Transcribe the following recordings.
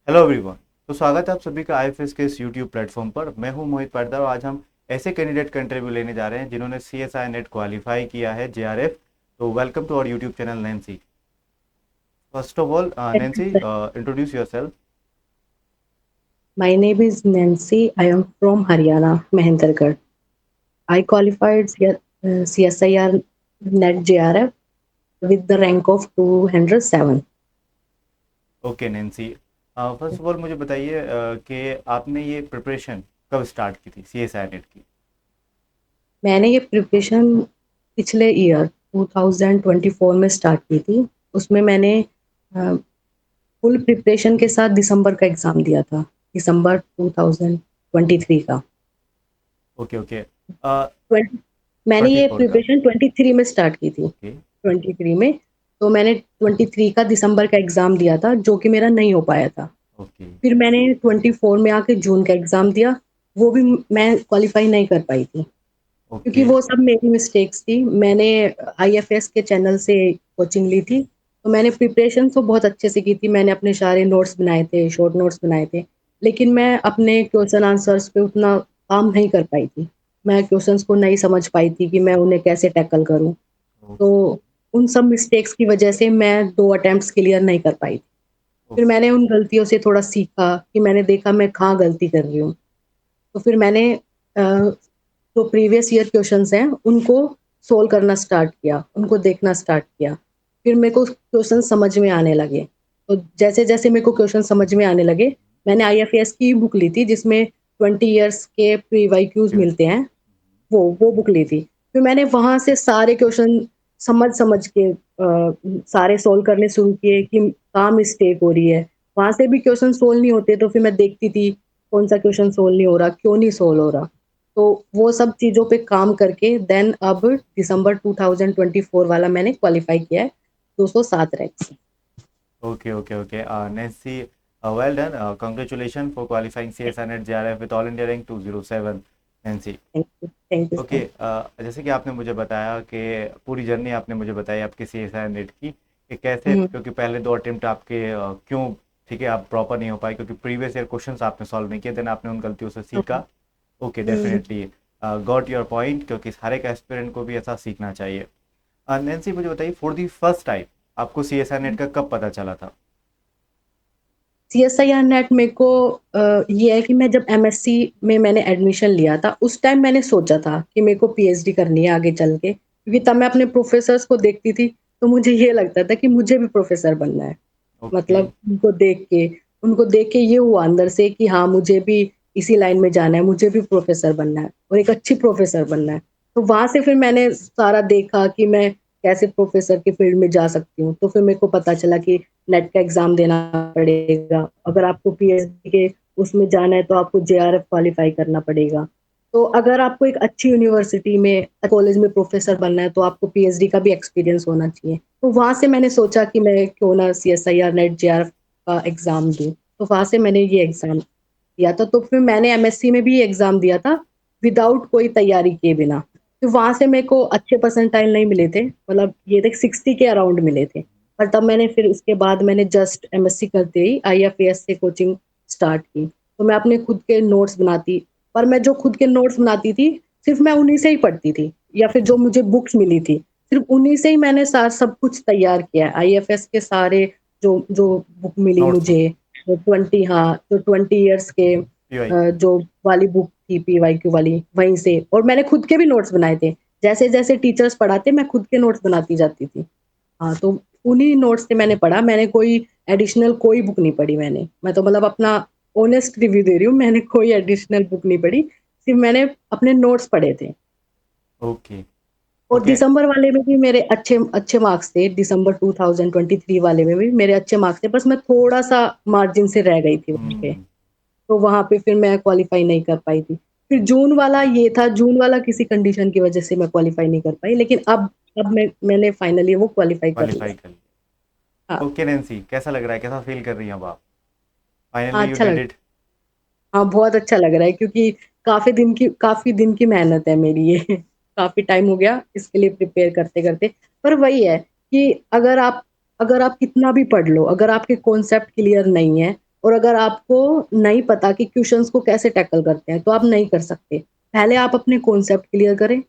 Hello everyone. तो स्वागत है आप सभी का आईएफएस के इस यूट्यूब प्लेटफॉर्म पर। मैं हूं मोहित पाटीदार और आज हम ऐसे कैंडिडेट का इंटरव्यू लेने जा रहे हैं जिन्होंने सीएसआई नेट क्वालिफाई किया है जेआरएफ। तो welcome to our YouTube channel Nancy. First of all Thank you, Nancy, sir. Introduce yourself. My name is Nancy. I am from Haryana, Mahendragarh. I qualified CSIR Net JRF with the rank of 207. Okay Nancy, first of all मुझे बताइए कि आपने ये preparation कब start की थी CSI net की। मैंने ये प्रिपरेशन पिछले ईयर 2024 में स्टार्ट की थी। उसमें मैंने फुल प्रिपरेशन के साथ दिसंबर का एग्ज़ाम दिया था। दिसंबर 2023 का। Okay okay. 20 मैंने ट्वेंटी ये फोर का। प्रिपरेशन 23 में स्टार्ट की थी। ओके 23 में तो मैंने 23 का दिसंबर का एग्ज़ाम दिया था जो कि मेरा नहीं हो पाया था। ओके फिर मैंने 24 में आके जून का एग्ज़ाम दिया, वो भी मैं क्वालीफाई नहीं कर पाई थी, क्योंकि ओके वो सब मेरी मिस्टेक्स थी। मैंने आईएफएस के चैनल से कोचिंग ली थी, तो मैंने प्रिपरेशन तो बहुत अच्छे से की थी। मैंने अपने सारे नोट्स बनाए थे, शॉर्ट नोट्स बनाए थे, लेकिन मैं अपने क्वेश्चन आंसर्स पे उतना काम नहीं कर पाई थी। मैं क्वेश्चंस को नहीं समझ पाई थी कि मैं उन्हें कैसे टैकल करूँ। तो उन सब मिस्टेक्स की वजह से मैं 2 अटेम्प्ट्स क्लियर नहीं कर पाई। फिर ओके मैंने उन गलतियों से थोड़ा सीखा कि मैंने देखा मैं कहाँ गलती कर रही हूँ। तो फिर मैंने जो प्रीवियस ईयर क्वेश्चंस हैं उनको सोल्व करना स्टार्ट किया, उनको देखना स्टार्ट किया। फिर मेरे को क्वेश्चन समझ में आने लगे। तो जैसे-जैसे मेरे को क्वेश्चन समझ में आने लगे, मैंने आईएफएस की बुक ली थी जिसमें 20 इयर्स के प्री-वाईक्यूज़ मिलते हैं। वो बुक ली थी। फिर मैंने वहाँ से सारे क्वेश्चन समझ-समझ के सारे सॉल्व करने शुरू किए कि कहाँ मिस्टेक हो रही है। वहाँ से भी क्वेश्चन सॉल्व नहीं होते तो फिर मैं देखती थी कौन-सा क्वेश्चन सॉल्व नहीं हो रहा, क्यों नहीं सॉल्व हो रहा। तो वो सब चीज़ों पे काम करके देन अब दिसंबर 2024 वाला मैंने क्वालीफाई किया है 207 रैंक से। Okay, okay, okay. Nancy, well done. Congratulations for qualifying CSI Net JRF with All India rank 207, Nancy. Thank you okay, sir. जैसे कि आपने मुझे बताया कि पूरी जर्नी आपने मुझे बताई आपके CSI नेट की कि कैसे, हुँ, क्योंकि पहले दो अटेम्प्ट आपके क्यों, ठीक है, आप प्रॉपर नहीं हो पाए क्योंकि प्रीवियस ईयर क्वेश्चंस आपने सॉल्व नहीं किए, देन आपने उन गलतियों से हुँ, सीखा। Okay, hmm. Definitely got your point, क्योंकि हर एक एस्पिरेंट को भी ऐसा सीखना चाहिए। नैन्सी, मुझे बताइए फॉर दी फर्स्ट टाइम आपको CSI नेट का कब पता चला था। सीएसआईआर नेट मेरे को ये है कि मैं जब एमएससी में मैंने एडमिशन लिया था, उस टाइम मैंने सोचा था कि मेरे को पीएचडी करनी है आगे चल के, क्योंकि तब मैं अपने प्रोफ़ेसर्स को देखती थी, तो मुझे ये लगता था कि मुझे भी प्रोफ़ेसर बनना है। ओके मतलब उनको देख के ये हुआ अंदर से कि हाँ, मुझे भी इसी लाइन में जाना है, मुझे भी प्रोफ़ेसर बनना है और एक अच्छी प्रोफ़ेसर बनना है। तो वहाँ से फिर मैंने सारा देखा कि मैं कैसे प्रोफ़ेसर की फ़ील्ड में जा सकती हूँ। तो फिर मेरे को पता चला कि नेट का एग्ज़ाम देना पड़ेगा। अगर आपको पीएचडी के उसमें जाना है तो आपको जेआरएफ क्वालीफ़ाई करना पड़ेगा। तो अगर आपको एक अच्छी यूनिवर्सिटी में, कॉलेज में प्रोफ़ेसर बनना है तो आपको पीएचडी का भी एक्सपीरियंस होना चाहिए। तो वहाँ से मैंने सोचा कि मैं क्यों ना सीएसआईआर नेट जेआरएफ का एग्ज़ाम दूँ। तो वहाँ से मैंने ये एग्ज़ाम दिया था। तो फिर मैंने एमएससी में भी ये एग्ज़ाम दिया था विदाउट कोई तैयारी किए बिना। तो वहाँ से मेरे को अच्छे परसेंटाइल नहीं मिले थे, मतलब ये थे 60 के अराउंड मिले थे। पर तब मैंने फिर उसके बाद मैंने जस्ट एमएससी करते ही आईएफएस से कोचिंग स्टार्ट की। तो मैं अपने खुद के नोट्स बनाती, पर मैं जो खुद के नोट्स बनाती थी, सिर्फ़ मैं उन्हीं से ही पढ़ती थी या फिर जो मुझे बुक्स मिली थी, सिर्फ़ उन्हीं से ही मैंने सा सब कुछ तैयार किया है। आईएफएस के सारे जो जो बुक मिली नोट्स बुक। मुझे, जो 20 हाँ, जो 20 इयर्स के पीवाई। जो वाली बुक थी पीवाईक्यू वाली, वहीं से और मैंने खुद के भी नोट्स बनाए थे। जैसे-जैसे टीचर्स पढ़ाते, मैं खुद के नोट्स बनाती जाती थी। हाँ, तो उन्हीं नोट्स से मैंने पढ़ा, मैंने कोई एडिशनल कोई बुक नहीं पढ़ी मैंने। मैं तो मतलब अपना ऑनेस्ट रिव्यू दे रही हूँ, मैंने कोई एडिशनल बुक नहीं पढ़ी, सिर्फ़ मैंने अपने नोट्स पढ़े थे। ओके और ओके। दिसंबर वाले में भी मेरे अच्छे अच्छे मार्क्स थे, दिसंबर 2023 वाले में भी मेरे अच्छे मार्क्स थे, बस मैं थोड़ा-सा मार्जिन से रह गई थी वहाँ पे। हम्म। तो वहाँ पे फिर मैं क्वालीफाई नहीं कर पाई थी। फिर जून वाला ये था, जून वाला किसी कंडीशन की वज़ह से मैं क्वालीफाई नहीं कर पाई, लेकिन अब मैंने फाइनली वो क्वालीफाई कर क्वालिफाई लिया। कर लिया। हाँ, ओके नैन्सी, कैसा लग रहा है, कैसा फील कर रही हैं अब आप। हाँ, फाइनली यू अच्छा डिड लग इट। हाँ, बहुत अच्छा लग रहा है क्योंकि काफ़ी दिन की मेहनत है मेरी ये। काफ़ी टाइम हो गया इसके लिए प्रिपेयर करते-करते। पर वही है कि अगर आप कितना भी पढ़ लो, अगर आपके कॉन्सेप्ट क्लियर नहीं है, और अगर आपको नहीं पता कि क्वेश्चंस को कैसे टैकल करते हैं, तो आप नहीं कर सकते। पहले आप अपने कॉन्सेप्ट क्लियर करें,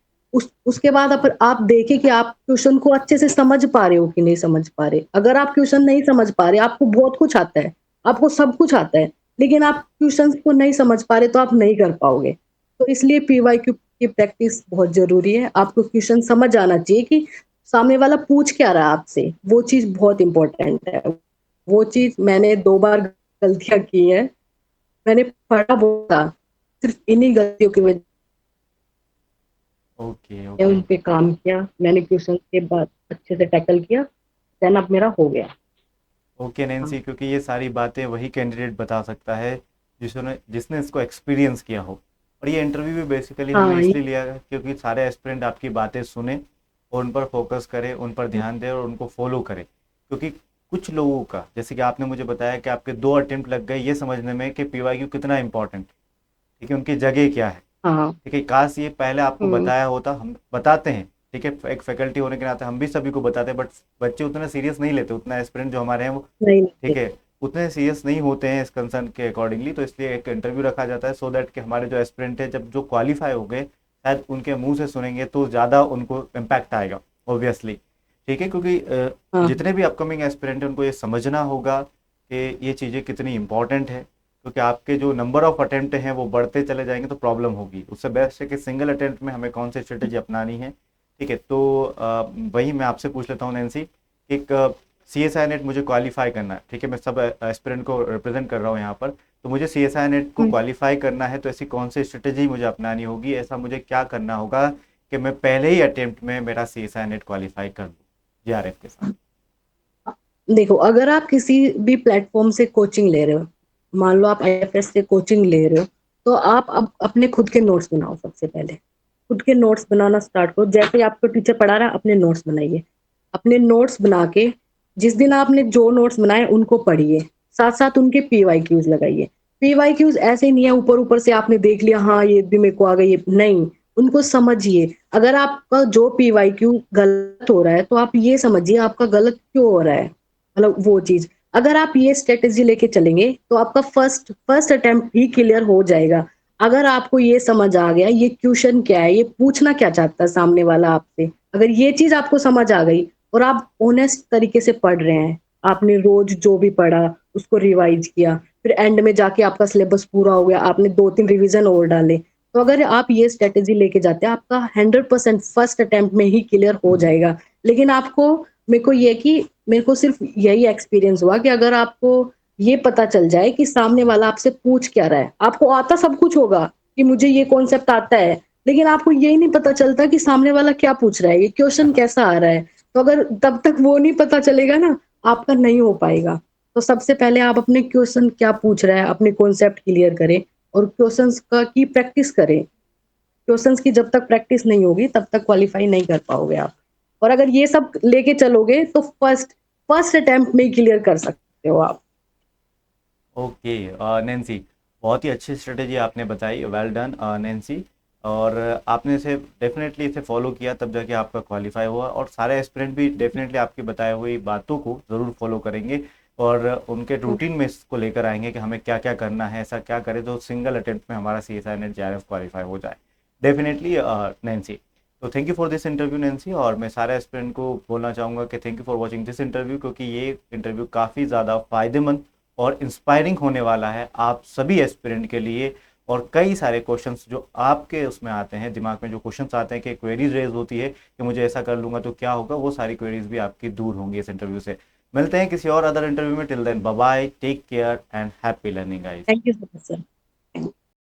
उसके बाद आप देखें कि आप क्वेश्चन को अच्छे से समझ पा रहे हो कि नहीं समझ पा रहे। अगर आप क्वेश्चन नहीं समझ पा रहे, आपको बहुत कुछ आता है, आपको सब कुछ आता है, लेकिन आप क्वेश्चंस को नहीं समझ पा रहे, तो आप नहीं कर पाओगे। तो इसलिए पीवाईक्यू की प्रैक्टिस बहुत ज़रूरी है। आपको क्वेश्चन समझ आना चाहिए कि सामने वाला पूछ क्या रहा है आपसे, वो चीज़ बहुत इम्पोर्टेंट है। वो चीज़ मैंने 2 बार गलतियाँ की हैं। मैंने पढ़ा बहुत था, सिर्फ़ इन्हीं गलतियों की वजह ओके, से ओके। उन पे काम किया। मैंने क्वेश्चन के बाद अच्छे से टैकल किया, देन अब मेरा हो गया। ओके हाँ, नैन्सी, क्योंकि ये सारी बातें वही कैंडिडेट बता सकता है जिसने इसको एक्सपीरियंस किया हो। और ये इंटरव्यू भी बेसिकली हमने हाँ, ये इसलिए लिया है क्योंकि सारे एस्पिरेंट आपकी बातें सुने और उन पर फोकस करें, उन पर ध्यान दें और उनको फॉलो करें। क्योंकि कुछ लोगों का, जैसे कि आपने मुझे बताया कि आपके 2 अटेम्प्ट लग गए ये समझने में कि पीवाईक्यू कितना इंपॉर्टेंट, ठीक है, उनकी जगह क्या है। हाँ, ठीक है, काश ये पहले आपको हुँ, बताया होता। हम बताते हैं, ठीक है, एक फैकल्टी होने के नाते हम भी सभी को बताते हैं, बट बच्चे उतना सीरियस नहीं लेते, उतना एस्पिरेंट जो हमारे हैं वो, नहीं, नहीं, ठीक है, उतने सीरियस नहीं होते हैं इस कंसर्न के अकॉर्डिंगली। तो इसलिए एक इंटरव्यू रखा जाता है सो दैट कि हमारे जो एस्पिरेंट है जब जो क्वालिफाई हो गए, शायद उनके मुंह से सुनेंगे तो ज़्यादा उनको इम्पैक्ट आएगा, ऑब्वियसली। ठीक है, क्योंकि हाँ, जितने भी अपकमिंग एस्पिरेंट हैं उनको ये समझना होगा कि ये चीज़ें कितनी इंपॉर्टेंट है। क्योंकि आपके जो नंबर ऑफ अटेम्प्ट हैं वो बढ़ते चले जाएंगे तो प्रॉब्लम होगी। उससे बेस्ट है कि सिंगल अटेम्प्ट में हमें कौन सी स्ट्रेटेजी अपनानी है। ठीक है, तो वही मैं आपसे पूछ लेता हूँ नैन्सी, कि एक सी एस आई नेट मुझे क्वालिफाई करना है, ठीक है, मैं सब एस्पिरेंट को रिप्रेजेंट कर रहा हूँ यहाँ पर। तो मुझे सी एस आई नेट को हुँ, क्वालिफाई करना है, तो ऐसी कौन सी स्ट्रेटेजी मुझे अपनानी होगी, ऐसा मुझे क्या करना होगा कि मैं पहले ही अटेम्प्ट में मेरा C S I NET qualify कर दूँ जे आर एफ के साथ। देखो, अगर आप किसी भी प्लेटफ़ॉर्म से कोचिंग ले रहे हो, मान लो आप आईएफएस से कोचिंग ले रहे हो, तो आप अब अपने खुद के नोट्स बनाओ सबसे पहले। खुद के नोट्स बनाना स्टार्ट करो। जैसे ही आपको टीचर पढ़ा रहा है, अपने नोट्स बनाइए। अपने नोट्स बना के जिस दिन आपने जो नोट्स बनाए उनको पढ़िए, साथ-साथ उनके पीवाईक्यूज़ लगाइए। पीवाईक्यूज़ ऐसे नहीं है ऊपर-ऊपर से आपने देख लिया, हाँ, ये भी मेरे को आ गई, ये नहीं, उनको समझिए। अगर आपका जो पीवाईक्यू गलत हो रहा है, तो आप ये समझिए आपका गलत क्यों हो रहा है, मतलब वो चीज़। अगर आप ये स्ट्रैटेजी लेके चलेंगे, तो आपका फर्स्ट फर्स्ट अटेम्प्ट ही क्लियर हो जाएगा। अगर आपको ये समझ आ गया, ये क्वेश्चन क्या है, ये पूछना क्या चाहता है सामने वाला आपसे, अगर ये चीज़ आपको समझ आ गई और आप ऑनेस्ट तरीके से पढ़ रहे हैं, आपने रोज़ जो भी पढ़ा, उसको रिवाइज़ किया, फिर एंड में जाके आपका सिलेबस पूरा हो गया, आपने 2-3 रिवीज़न और डाले, तो अगर आप ये स्ट्रैटेजी लेके जाते हैं, आपका 100% फर्स्ट अटेम्प्ट में ही क्लियर हो जाएगा। लेकिन आपको मेरे को ये कि मेरे को सिर्फ़ यही एक्सपीरियंस हुआ कि अगर आपको ये पता चल जाए कि सामने वाला आपसे पूछ क्या रहा है। आपको आता सब कुछ होगा कि मुझे ये कॉन्सेप्ट आता है, लेकिन आपको यही नहीं पता चलता कि सामने वाला क्या पूछ रहा है, ये क्वेश्चन कैसा आ रहा है। तो अगर तब तक वो नहीं पता चलेगा ना, आपका नहीं हो पाएगा। तो सबसे पहले आप अपने क्वेश्चन क्या पूछ रहा है, अपने कॉन्सेप्ट क्लियर करें और क्वेश्चन्स का की प्रैक्टिस करें। क्वेश्चन्स की जब तक प्रैक्टिस नहीं होगी, तब तक क्वालीफाई नहीं कर पाओगे आप। और अगर ये सब लेके चलोगे, तो फर्स्ट फर्स्ट अटेम्प्ट में ही क्लियर कर सकते हो आप। ओके नैन्सी, बहुत ही अच्छी स्ट्रेटेजी आपने बताई, वेल डन नैन्सी। और आपने इसे डेफिनेटली इसे फॉलो किया तब जाके आपका क्वालिफाई हुआ, और सारे एस्पिरेंट भी डेफिनेटली आपकी बताई हुई बातों को ज़रूर फॉलो करेंगे और उनके हुँ, रूटीन में इसको लेकर आएंगे कि हमें क्या क्या करना है, ऐसा क्या करें तो सिंगल अटेम्प्ट में हमारा C S I NET J R F qualify हो जाए, डेफिनेटली नैन्सी। तो thank you for this interview Nancy, और मैं सारे एस्पिरेंट को बोलना चाहूँगा कि thank you for watching this interview, क्योंकि ये इंटरव्यू काफ़ी ज़्यादा फायदेमंद और इंस्पायरिंग होने वाला है आप सभी एस्पिरेंट के लिए। और कई सारे क्वेश्चंस जो आपके उसमें आते हैं, दिमाग में जो क्वेश्चंस आते हैं कि क्वेरीज रेज होती है कि मुझे ऐसा कर लूंगा तो क्या होगा, वो सारी क्वेरीज भी आपकी दूर होंगी इस इंटरव्यू से। मिलते हैं किसी और अदर इंटरव्यू में। Till then bye bye, take care and happy learning guys. Thank you so much sir.